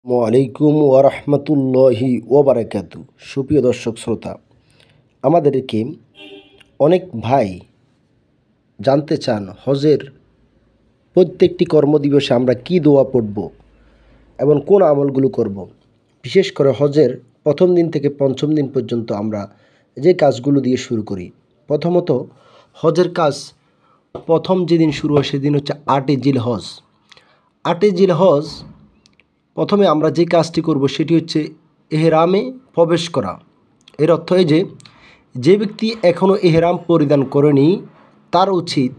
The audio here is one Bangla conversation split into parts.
ওয়ালাইকুম ওরহমতুল্লাহি ওবারাকাতু। সুপ্রিয় দর্শক শ্রোতা, আমাদেরকে অনেক ভাই জানতে চান হজের প্রত্যেকটি কর্মদিবসে আমরা কি দোয়া পড়ব এবং কোন আমলগুলো করব। বিশেষ করে হজের প্রথম দিন থেকে পঞ্চম দিন পর্যন্ত আমরা যে কাজগুলো দিয়ে শুরু করি। প্রথমত হজের কাজ প্রথম যেদিন শুরু হয় সেদিন হচ্ছে ৮ জিলহজ। ৮ জিলহজ প্রথমে আমরা যে কাজটি করব সেটি হচ্ছে এহরামে প্রবেশ করা। এর অর্থ এই যে ব্যক্তি এখনও এহরাম পরিধান করেনি তার উচিত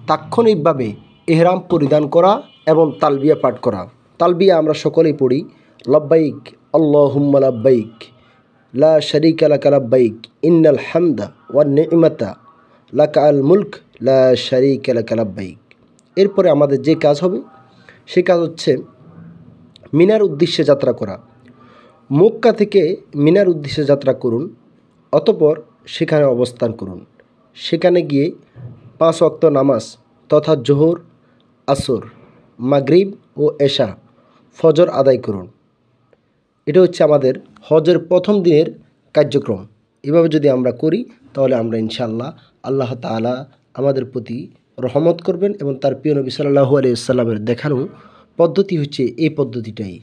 তাৎক্ষণিকভাবে এহরাম পরিধান করা এবং তালবিয়া পাঠ করা। তালবিয়া আমরা সকলেই পড়ি, লব্বাইক আল্লাহুম্মা লব্বাইক লা শারীকা লাকা লব্বাইক ইন্নাল হামদা ওয়ান নি'মাতা লাকা আল মুলক লা শারীকা লাকা লব্বাইক। এরপরে আমাদের যে কাজ হবে সে কাজ হচ্ছে মিনার উদ্দেশ্যে যাত্রা করা। মক্কা থেকে মিনার উদ্দেশ্যে যাত্রা করুন, অতঃপর সেখানে অবস্থান করুন। সেখানে গিয়ে 5 ওয়াক্ত নামাজ তথা জোহর, আসর, মাগরিব ও এশা, ফজর আদায় করুন। এটা হচ্ছে আমাদের হজের প্রথম দিনের কার্যক্রম। এভাবে যদি আমরা করি তাহলে আমরা ইনশাআল্লাহ আল্লাহ তাআলা আমাদের প্রতি রহমত করবেন এবং তার প্রিয় নবী সাল্লাল্লাহু আলাইহি ওয়াসাল্লামের দেখানো পদ্ধতি হচ্ছে এই পদ্ধতিটাই।